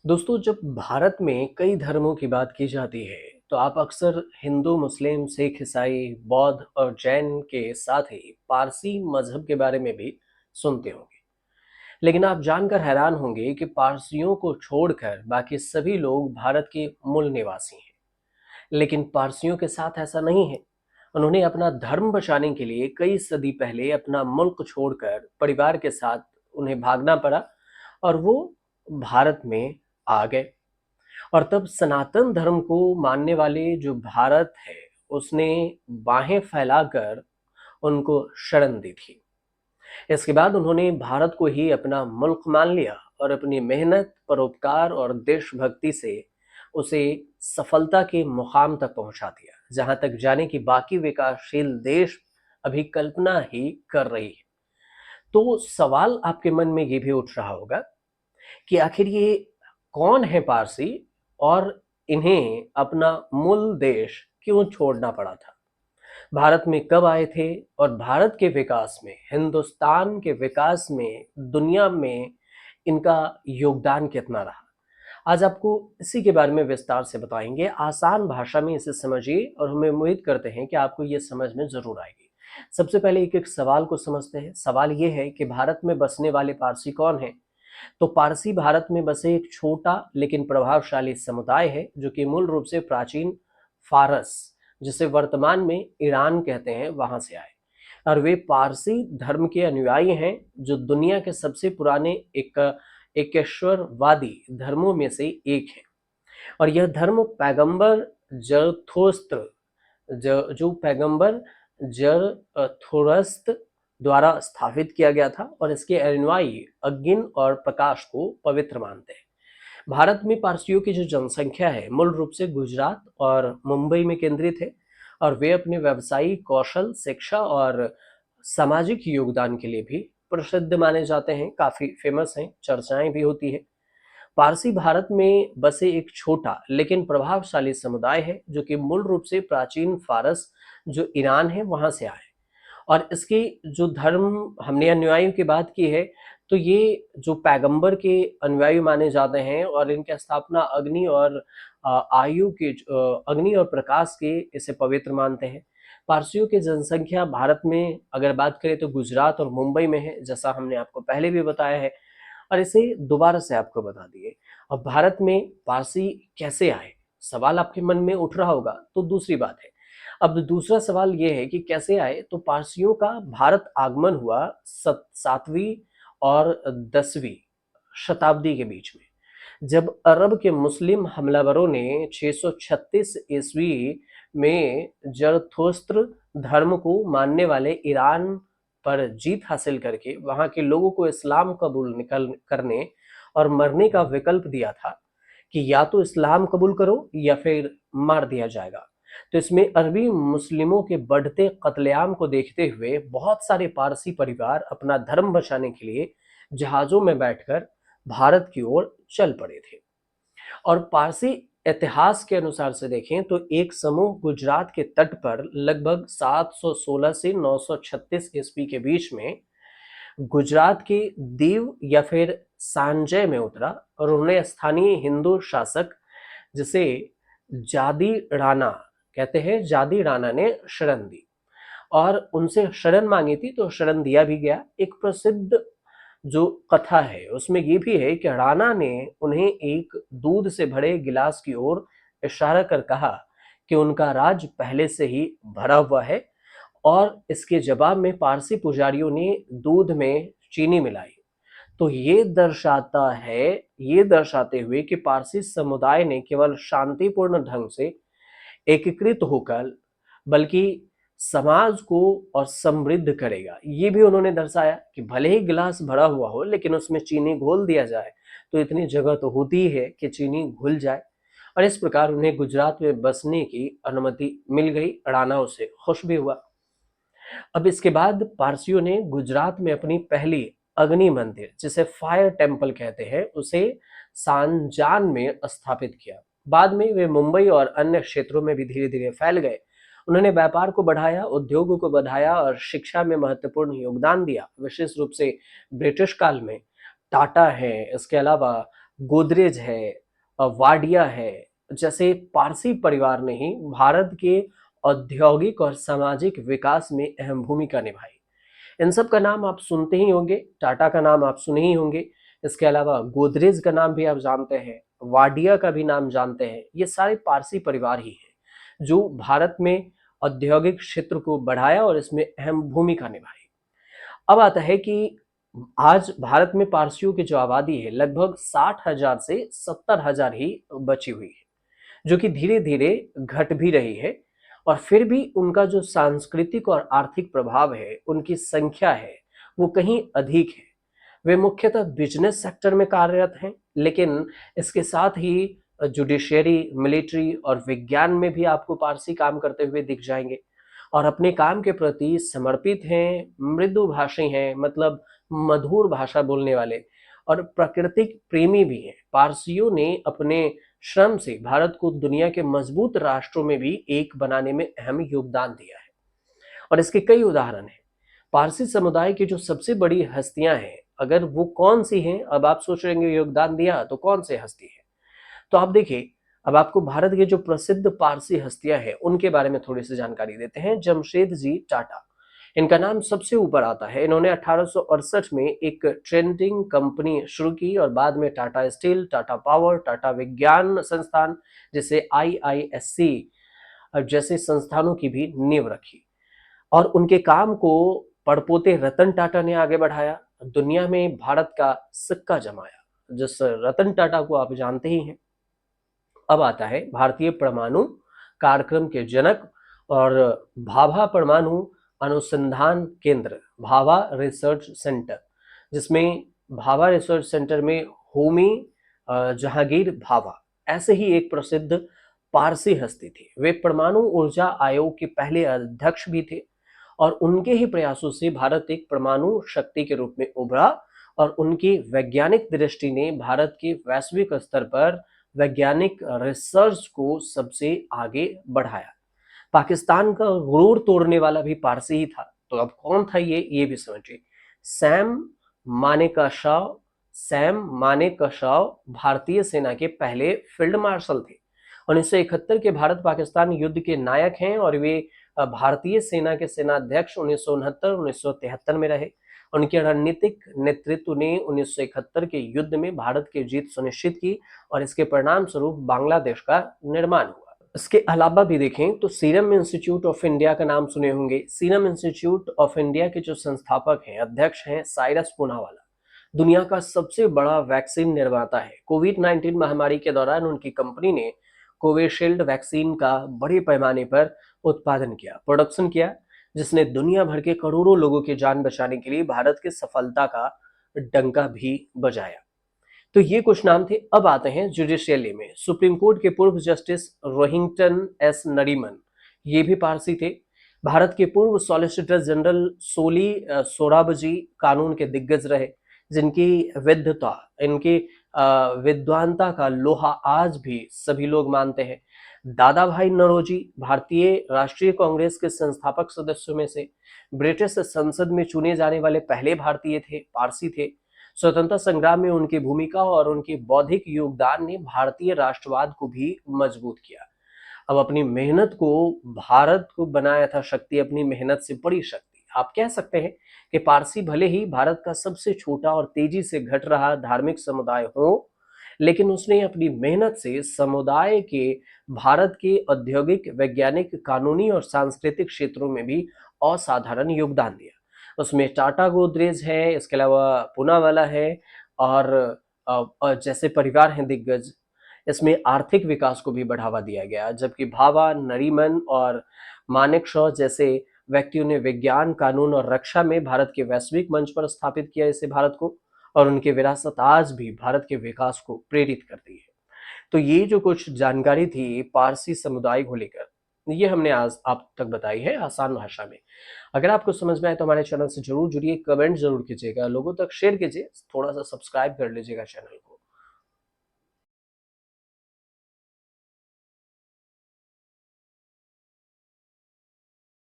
दोस्तों, जब भारत में कई धर्मों की बात की जाती है तो आप अक्सर हिंदू, मुस्लिम, सिख, ईसाई, बौद्ध और जैन के साथ ही पारसी मजहब के बारे में भी सुनते होंगे। लेकिन आप जानकर हैरान होंगे कि पारसियों को छोड़कर बाकी सभी लोग भारत के मूल निवासी हैं। लेकिन पारसियों के साथ ऐसा नहीं है। उन्होंने अपना धर्म बचाने के लिए कई सदी पहले अपना मुल्क छोड़कर परिवार के साथ उन्हें भागना पड़ा और वो भारत में आ गए। और तब सनातन धर्म को मानने वाले जो भारत है, उसने बाहें फैलाकर उनको शरण दी थी। इसके बाद उन्होंने भारत को ही अपना मुल्क मान लिया और अपनी मेहनत, परोपकार और देशभक्ति से उसे सफलता के मुकाम तक पहुंचा दिया, जहां तक जाने की बाकी विकासशील देश अभी कल्पना ही कर रही है। तो सवाल आपके मन में ये भी उठ रहा होगा कि आखिर ये कौन है पारसी और इन्हें अपना मूल देश क्यों छोड़ना पड़ा था? भारत में कब आए थे और भारत के विकास में, हिंदुस्तान के विकास में, दुनिया में इनका योगदान कितना रहा? आज आपको इसी के बारे में विस्तार से बताएंगे। आसान भाषा में इसे समझिए और हमें उम्मीद करते हैं कि आपको ये समझ में जरूर आएगी। सबसे पहले एक एक सवाल को समझते हैं। सवाल ये है कि भारत में बसने वाले पारसी कौन हैं? तो पारसी भारत में बसे एक छोटा लेकिन प्रभावशाली समुदाय है, जो कि मूल रूप से प्राचीन फारस, जिसे वर्तमान में ईरान कहते हैं, वहां से आए। और वे पारसी धर्म के अनुयायी हैं, जो दुनिया के सबसे पुराने एकेश्वरवादी धर्मों में से एक है। और यह धर्म पैगंबर जरथोस्त्र जो पैगंबर जरथुस्त्र द्वारा स्थापित किया गया था, और इसके अनुयायी अग्नि और प्रकाश को पवित्र मानते हैं। भारत में पारसियों की जो जनसंख्या है, मूल रूप से गुजरात और मुंबई में केंद्रित है। और वे अपने व्यवसायिक कौशल, शिक्षा और सामाजिक योगदान के लिए भी प्रसिद्ध माने जाते हैं, काफी फेमस हैं, चर्चाएं भी होती है। पारसी भारत में बसे एक छोटा लेकिन प्रभावशाली समुदाय है, जो कि मूल रूप से प्राचीन फारस, जो ईरान है, वहां से आए। और इसके जो धर्म, हमने अनुयायियों की बात की है, तो ये जो पैगंबर के अनुयायी माने जाते हैं और इनकी स्थापना अग्नि और अग्नि और प्रकाश के इसे पवित्र मानते हैं। पारसियों की जनसंख्या भारत में अगर बात करें तो गुजरात और मुंबई में है, जैसा हमने आपको पहले भी बताया है, और इसे दोबारा से आपको बता दिए। अब भारत में पारसी कैसे आए, सवाल आपके मन में उठ रहा होगा, तो दूसरी बात है। अब दूसरा सवाल ये है कि कैसे आए, तो पारसियों का भारत आगमन हुआ 7वीं और 10वीं शताब्दी के बीच में, जब अरब के मुस्लिम हमलावरों ने 636 ईस्वी में जरथुस्त्र धर्म को मानने वाले ईरान पर जीत हासिल करके वहां के लोगों को इस्लाम कबूल निकल करने और मरने का विकल्प दिया था कि या तो इस्लाम कबूल करो या फिर मार दिया जाएगा। तो इसमें अरबी मुस्लिमों के बढ़ते कत्लेआम को देखते हुए बहुत सारे पारसी परिवार अपना धर्म बचाने के लिए जहाजों में बैठकर भारत की ओर चल पड़े थे। और पारसी इतिहास के अनुसार से देखें तो एक समूह गुजरात के तट पर लगभग 716 से 936 ईस्वी के बीच में गुजरात के दीव या फिर सांजय में उतरा, और उन्हें स्थानीय हिंदू शासक, जिसे जादी राणा कहते हैं, जादी राणा ने शरण दी और उनसे शरण मांगी थी, तो शरण दिया भी गया। एक प्रसिद्ध जो कथा है उसमें ये भी है कि राणा ने उन्हें एक दूध से भरे गिलास की ओर इशारा कर कहा कि उनका राज पहले से ही भरा हुआ है, और इसके जवाब में पारसी पुजारियों ने दूध में चीनी मिलाई। तो ये दर्शाते हुए कि पारसी समुदाय ने केवल शांतिपूर्ण ढंग से एकीकृत होकर, बल्कि समाज को और समृद्ध करेगा। ये भी उन्होंने दर्शाया कि भले ही गिलास भरा हुआ हो, लेकिन उसमें चीनी घोल दिया जाए तो इतनी जगह तो होती है कि चीनी घुल जाए। और इस प्रकार उन्हें गुजरात में बसने की अनुमति मिल गई। राणा उससे खुश भी हुआ। अब इसके बाद पारसियों ने गुजरात में अपनी पहली अग्नि मंदिर, जिसे फायर टेम्पल कहते हैं, उसे सांजान में स्थापित किया। बाद में वे मुंबई और अन्य क्षेत्रों में भी धीरे धीरे फैल गए। उन्होंने व्यापार को बढ़ाया, उद्योगों को बढ़ाया और शिक्षा में महत्वपूर्ण योगदान दिया। विशेष रूप से ब्रिटिश काल में टाटा है, इसके अलावा गोदरेज है, वाडिया है, जैसे पारसी परिवार ने ही भारत के औद्योगिक और सामाजिक विकास में अहम भूमिका निभाई। इन सब का नाम आप सुनते ही होंगे, टाटा का नाम आप सुने ही होंगे, इसके अलावा गोदरेज का नाम भी आप जानते हैं, वाडिया का भी नाम जानते हैं। ये सारे पारसी परिवार ही हैं जो भारत में औद्योगिक क्षेत्र को बढ़ाया और इसमें अहम भूमिका निभाई। अब आता है कि आज भारत में पारसियों की जो आबादी है लगभग 60,000 से 70,000 ही बची हुई है, जो कि धीरे धीरे घट भी रही है। और फिर भी उनका जो सांस्कृतिक और आर्थिक प्रभाव है, उनकी संख्या है, वो कहीं अधिक है। वे मुख्यतः बिजनेस सेक्टर में कार्यरत हैं, लेकिन इसके साथ ही जुडिशियरी, मिलिट्री और विज्ञान में भी आपको पारसी काम करते हुए दिख जाएंगे। और अपने काम के प्रति समर्पित हैं, मृदु भाषी हैं, मतलब मधुर भाषा बोलने वाले, और प्राकृतिक प्रेमी भी हैं। पारसियों ने अपने श्रम से भारत को दुनिया के मजबूत राष्ट्रों में भी एक बनाने में अहम योगदान दिया है। और इसके कई उदाहरण हैं। पारसी समुदाय की जो सबसे बड़ी हस्तियां हैं, अगर वो कौन सी हैं, अब आप सोच रहे होंगे योगदान दिया तो कौन से हस्ती है। तो आप देखिए, अब आपको भारत के जो प्रसिद्ध पारसी हस्तियां हैं उनके बारे में थोड़ी सी जानकारी देते हैं। जमशेद जी टाटा, इनका नाम सबसे ऊपर आता है। इन्होंने 1868 में एक ट्रेडिंग कंपनी शुरू की और बाद में टाटा स्टील, टाटा पावर, टाटा विज्ञान संस्थान जैसे IISC जैसे संस्थानों की भी नींव रखी। और उनके काम को पड़पोते रतन टाटा ने आगे बढ़ाया, दुनिया में भारत का सिक्का जमाया। जिस रतन टाटा को आप जानते ही हैं। अब आता है भारतीय परमाणु कार्यक्रम के जनक और भाभा परमाणु अनुसंधान केंद्र, भाभा रिसर्च सेंटर, जिसमें भाभा रिसर्च सेंटर में होमी जहांगीर भाभा ऐसे ही एक प्रसिद्ध पारसी हस्ती थे। वे परमाणु ऊर्जा आयोग के पहले अध्यक्ष भी थे और उनके ही प्रयासों से भारत एक परमाणु शक्ति के रूप में उभरा। और उनकी वैज्ञानिक दृष्टि ने भारत के वैश्विक स्तर पर वैज्ञानिक रिसर्च को सबसे आगे बढ़ाया। पाकिस्तान का गुरूर तोड़ने वाला भी पारसी ही था। तो अब कौन था ये भी समझिए। सैम मानेकशॉ, सैम मानेकशॉ भारतीय सेना के पहले फील्ड मार्शल थे। 1971 के भारत पाकिस्तान युद्ध के नायक हैं और वे भारतीय सेना के सेनाध्यक्ष 1969-1973 में रहे। उनके रणनीतिक नेतृत्व ने 1971 के युद्ध में भारत की जीत सुनिश्चित की और इसके परिणाम स्वरूप बांग्लादेश का निर्माण हुआ। इसके अलावा भी देखें तो सीरम इंस्टीट्यूट ऑफ इंडिया का नाम सुने होंगे। सीरम इंस्टीट्यूट ऑफ इंडिया के जो संस्थापक हैं, अध्यक्ष हैं साइरस पूनावाला, दुनिया का सबसे बड़ा वैक्सीन निर्माता है। कोविड-19 महामारी के दौरान उनकी कंपनी ने कोविशील्ड वैक्सीन का बड़े पैमाने पर उत्पादन किया, प्रोडक्शन किया, जिसने दुनिया भर के करोड़ों लोगों की जान बचाने के लिए भारत की सफलता का डंका भी बजाया। तो ये कुछ नाम थे। अब आते हैं जुडिशियली में। सुप्रीम कोर्ट के पूर्व जस्टिस रोहिंगटन एस नरीमन, ये भी पारसी थे। भारत के पूर्व सॉलिसिटर जनरल सोली सोराबजी कानून के दिग्गज रहे, जिनकी विद्वता, इनकी विद्वानता का लोहा आज भी सभी लोग मानते हैं। दादा भाई नौरोजी भारतीय राष्ट्रीय कांग्रेस के संस्थापक सदस्यों में से, ब्रिटिश संसद में चुने जाने वाले पहले भारतीय थे, पारसी थे। स्वतंत्रता संग्राम में उनकी भूमिका और उनके बौद्धिक योगदान ने भारतीय राष्ट्रवाद को भी मजबूत किया। अब अपनी मेहनत को भारत को बनाया था शक्ति, अपनी मेहनत से बड़ी शक्ति। आप कह सकते हैं कि पारसी भले ही भारत का सबसे छोटा और तेजी से घट रहा धार्मिक समुदाय हो, लेकिन उसने अपनी मेहनत से समुदाय के भारत के औद्योगिक, वैज्ञानिक, कानूनी और सांस्कृतिक क्षेत्रों में भी असाधारण योगदान दिया। उसमें टाटा गोदरेज है, इसके अलावा पूनावाला है और जैसे परिवार हैं दिग्गज। इसमें आर्थिक विकास को भी बढ़ावा दिया गया, जबकि भाभा, नरीमन और मानेकशॉ जैसे व्यक्तियों ने विज्ञान, कानून और रक्षा में भारत के वैश्विक मंच पर स्थापित किया इसे भारत को। और उनकी विरासत आज भी भारत के विकास को प्रेरित करती है। तो ये जो कुछ जानकारी थी पारसी समुदाय को लेकर, ये हमने आज आप तक बताई है आसान भाषा में। अगर आपको समझ में आए तो हमारे चैनल से जरूर जुड़िए, कमेंट जरूर कीजिएगा, लोगों तक शेयर कीजिए, थोड़ा सा सब्सक्राइब कर लीजिएगा चैनल को।